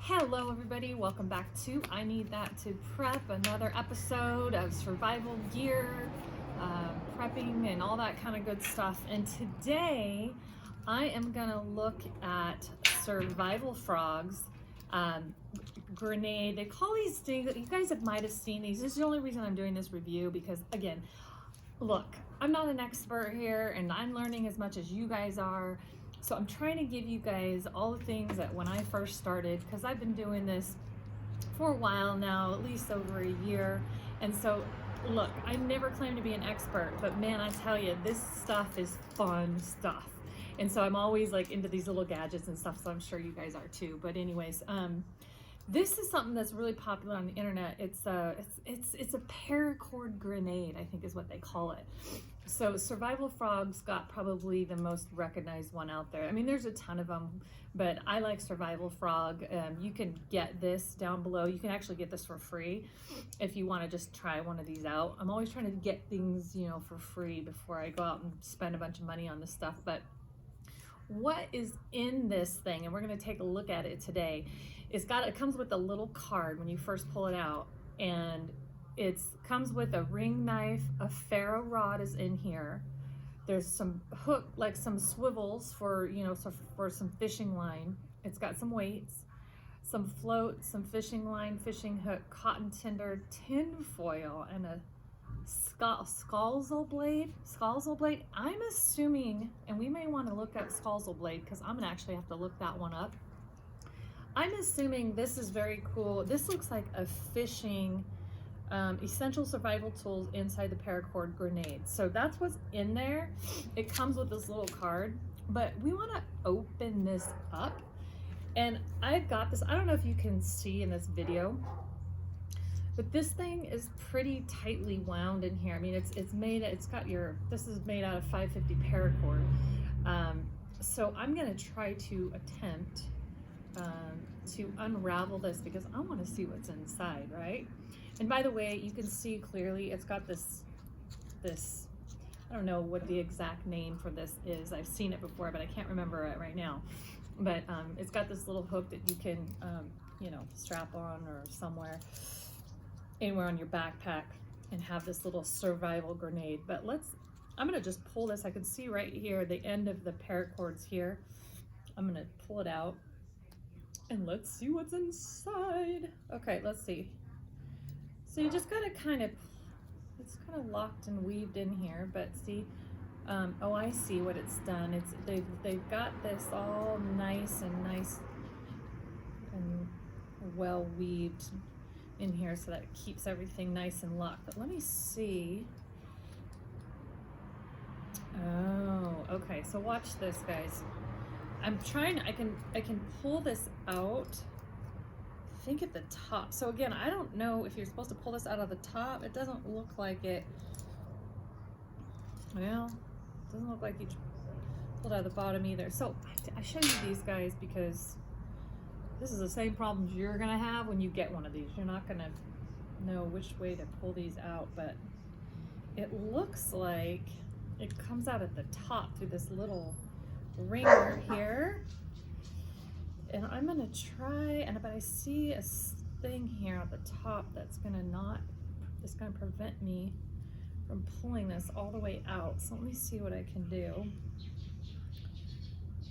Hello everybody, welcome back to I Need That to Prep, another episode of survival gear, prepping and all that kind of good stuff. And today I am gonna look at survival frogs, grenade. They call these things, you guys might have seen these. This is the only reason I'm doing this review because again, look, I'm not an expert here and I'm learning as much as you guys are. So I'm trying to give you guys all the things that when I first started, because I've been doing this for a while now, at least over a year. And so look, I never claimed to be an expert, but man, I tell you, this stuff is fun stuff. And so I'm always like into these little gadgets and stuff. So I'm sure you guys are too. But anyways, this is something that's really popular on the internet. It's a paracord grenade, I think is what they call it. So survival frogs got probably the most recognized one out there. I mean, there's a ton of them, but I like survival frog. You can get this down below. You can actually get this for free if you want to just try one of these out. I'm always trying to get things, you know, for free before I go out and spend a bunch of money on this stuff. But what is in this thing, and we're going to take a look at it today. It comes with a little card when you first pull it out, and it comes with a ring knife. A Ferro Rod is in here. There's some hook, like some swivels for, you know, so for some fishing line. It's got some weights, some float, some fishing line, fishing hook, cotton tinder, tin foil, and a Scalsel Blade. Scalsel Blade. I'm assuming, and we may want to look up Scalsel Blade because I'm gonna actually have to look that one up. I'm assuming this is very cool. This looks like a fishing essential survival tools inside the Paracord Grenade. So that's what's in there. It comes with this little card, but we want to open this up. And I've got this, I don't know if you can see in this video, but this thing is pretty tightly wound in here. I mean, it's made, this is made out of 550 paracord. So I'm gonna try to attempt to unravel this because I want to see what's inside, right? And by the way, you can see clearly it's got this, I don't know what the exact name for this is. I've seen it before, but I can't remember it right now. But it's got this little hook that you can, you know, strap on or somewhere, anywhere on your backpack, and have this little survival grenade. But I'm gonna just pull this. I can see right here, the end of the paracord's here. I'm gonna pull it out. And let's see what's inside. Okay, let's see. So you just gotta it's kind of locked and weaved in here, but see, oh, I see what it's done. They've got this all nice and well weaved in here so that it keeps everything nice and locked. But let me see. Oh, okay, so watch this, guys. I'm trying, I can pull this out, I think at the top. So again, I don't know if you're supposed to pull this out of the top. It doesn't look like it. Well, it doesn't look like you pulled out of the bottom either. So I show you these guys because this is the same problems you're gonna have when you get one of these. You're not gonna know which way to pull these out, but it looks like it comes out at the top through this little ringer here, and I'm gonna try, but I see a thing here at the top that's gonna prevent me from pulling this all the way out. So let me see what I can do.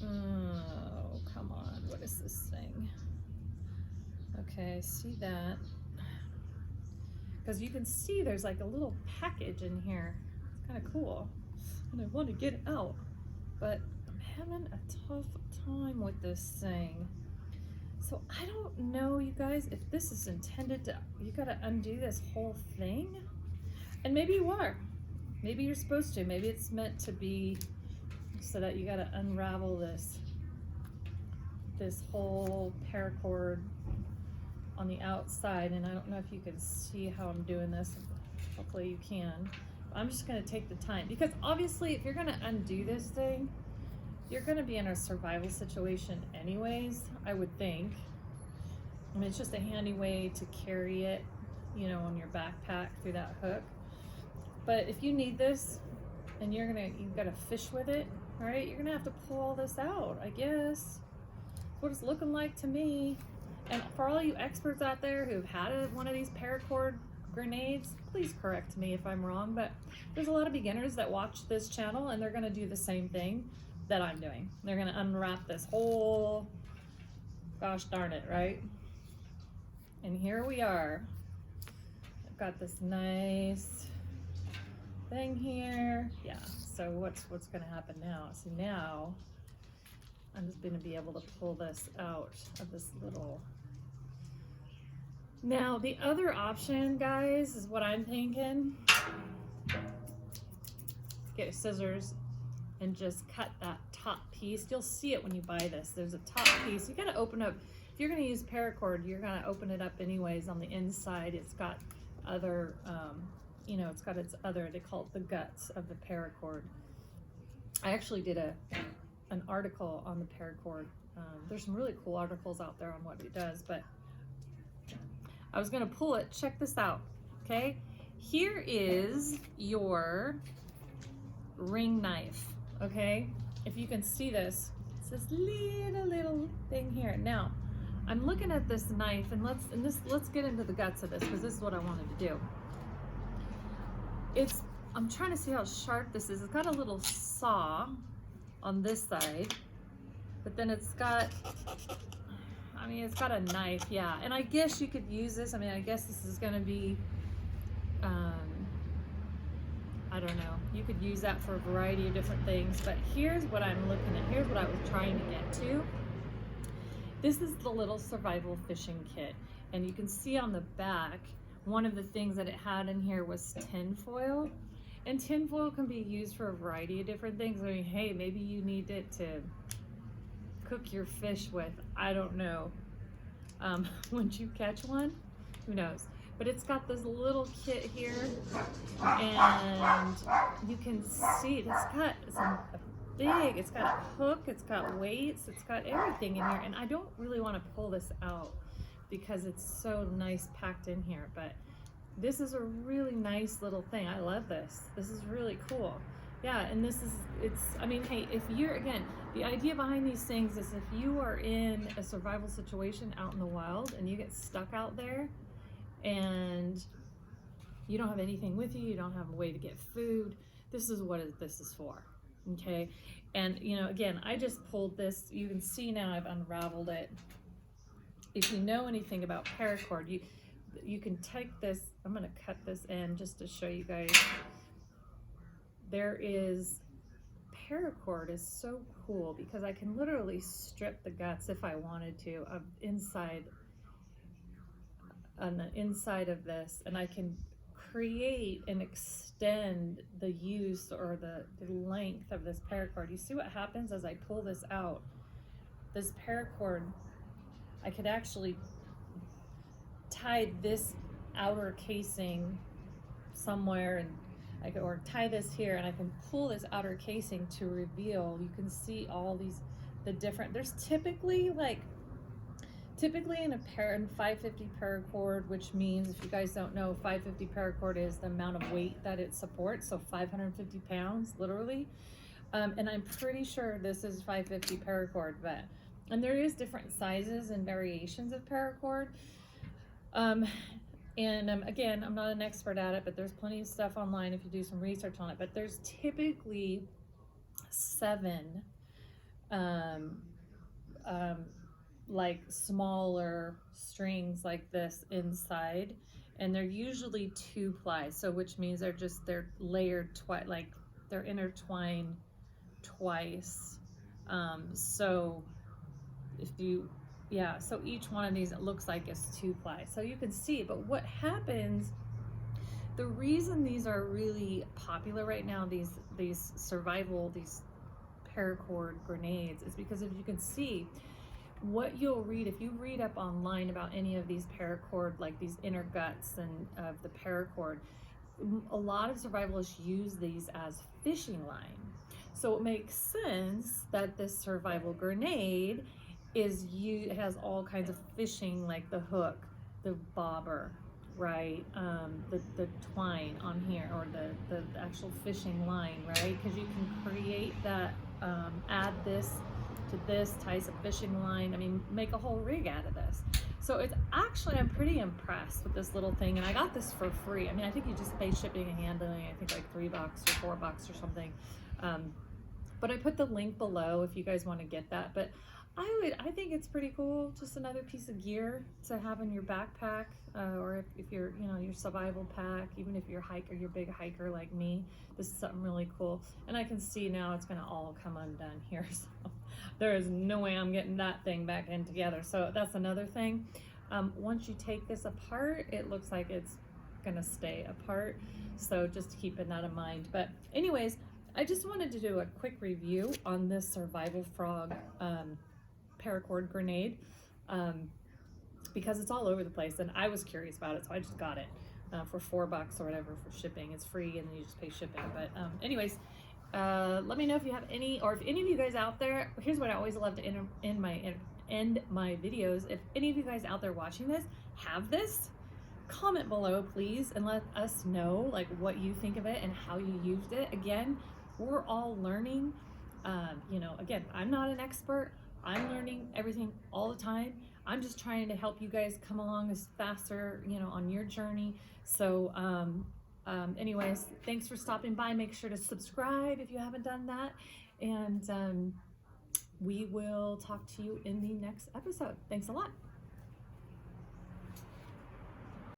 Oh, come on, what is this thing? Okay, I see that, because you can see there's like a little package in here. It's kind of cool, and I want to get it out, but having a tough time with this thing. So I don't know, you guys, if this is intended to, you gotta undo this whole thing. And maybe you are. Maybe you're supposed to. Maybe it's meant to be so that you gotta unravel this whole paracord on the outside. And I don't know if you can see how I'm doing this. Hopefully you can. I'm just gonna take the time, because obviously if you're gonna undo this thing, you're gonna be in a survival situation anyways, I would think. I mean, it's just a handy way to carry it, you know, on your backpack through that hook. But if you need this and you've gotta fish with it, right? You're gonna have to pull all this out, I guess. That's what it's looking like to me. And for all you experts out there who've had one of these paracord grenades, please correct me if I'm wrong, but there's a lot of beginners that watch this channel and they're gonna do the same thing that I'm doing. They're gonna unwrap this whole, gosh darn it, right? And here we are. I've got this nice thing here. Yeah, so what's gonna happen now? See, now I'm just gonna be able to pull this out of this little. Now the other option, guys, is what I'm thinking. Get scissors and just cut that top piece. You'll see it when you buy this. There's a top piece. You gotta open up, if you're gonna use paracord, you're gonna open it up anyways on the inside. It's got other, you know, it's got its other, they call it the guts of the paracord. I actually did an article on the paracord. There's some really cool articles out there on what it does, but I was gonna pull it. Check this out, okay? Here is your ring knife, okay? If you can see this, it's this little thing here. Now, I'm looking at this knife, and let's get into the guts of this, because this is what I wanted to do. I'm trying to see how sharp this is. It's got a little saw on this side, but then it's got, I mean, it's got a knife, yeah. And I guess you could use this. I mean, I guess this is gonna be, I don't know. You could use that for a variety of different things, but here's what I'm looking at. Here's what I was trying to get to. This is the little survival fishing kit. And you can see on the back, one of the things that it had in here was tin foil. And tin foil can be used for a variety of different things. I mean, hey, maybe you need it to cook your fish with. I don't know. Once you catch one, who knows? But it's got this little kit here, and you can see it's got it's got a hook, it's got weights, it's got everything in here. And I don't really want to pull this out because it's so nice packed in here, but this is a really nice little thing. I love this. This is really cool. Yeah, and I mean, hey, if you're, again, the idea behind these things is if you are in a survival situation out in the wild and you get stuck out there and you don't have anything with you, you don't have a way to get food, this is what this is for, okay? And, you know, again, I just pulled this. You can see now I've unraveled it. If you know anything about paracord, you can take this. I'm going to cut this in just to show you guys. There is, paracord is so cool because I can literally strip the guts if I wanted to of on the inside of this, and I can create and extend the use or the length of this paracord. You see what happens as I pull this out? This paracord, I could actually tie this outer casing somewhere, and I could, or tie this here, and I can pull this outer casing to reveal. You can see all the different, there's typically in a 550 paracord, which means, if you guys don't know, 550 paracord is the amount of weight that it supports, so 550 pounds, literally. And I'm pretty sure this is 550 paracord, and there is different sizes and variations of paracord. Again, I'm not an expert at it, but there's plenty of stuff online if you do some research on it. But there's typically 7 like smaller strings like this inside, and they're usually 2-ply, so which means they're layered twice, like they're intertwined twice. So if you, yeah, so each one of these, it looks like it's 2-ply, so you can see. But what happens, the reason these are really popular right now, these paracord grenades, is because, if you can see, what you'll read, if you read up online about any of these paracord, like these inner guts and of the paracord, a lot of survivalists use these as fishing line. So it makes sense that this survival grenade has all kinds of fishing, like the hook, the bobber, right? The twine on here, or the actual fishing line, right? Because you can create that, add this to this, tie some fishing line. I mean, make a whole rig out of this. So it's actually, I'm pretty impressed with this little thing, and I got this for free. I mean, I think you just pay shipping and handling, I think like $3 or $4 or something. But I put the link below if you guys want to get that. But I think it's pretty cool. Just another piece of gear to have in your backpack, or if you're, you know, your survival pack, even if you're a hiker, you're a big hiker like me, this is something really cool. And I can see now it's gonna all come undone here. So there is no way I'm getting that thing back in together. So that's another thing. Once you take this apart, it looks like it's gonna stay apart. So just keeping that in mind. But anyways, I just wanted to do a quick review on this Survival Frog Paracord Grenade, because it's all over the place and I was curious about it, so I just got it for $4 or whatever for shipping. It's free and you just pay shipping. But anyways, let me know if you have any, or if any of you guys out there, here's what I always love to end my videos. If any of you guys out there watching this have this, comment below please and let us know like what you think of it and how you used it. Again, we're all learning. You know, again, I'm not an expert. I'm learning everything all the time. I'm just trying to help you guys come along as faster, you know, on your journey. So anyways, thanks for stopping by. Make sure to subscribe if you haven't done that. And we will talk to you in the next episode. Thanks a lot.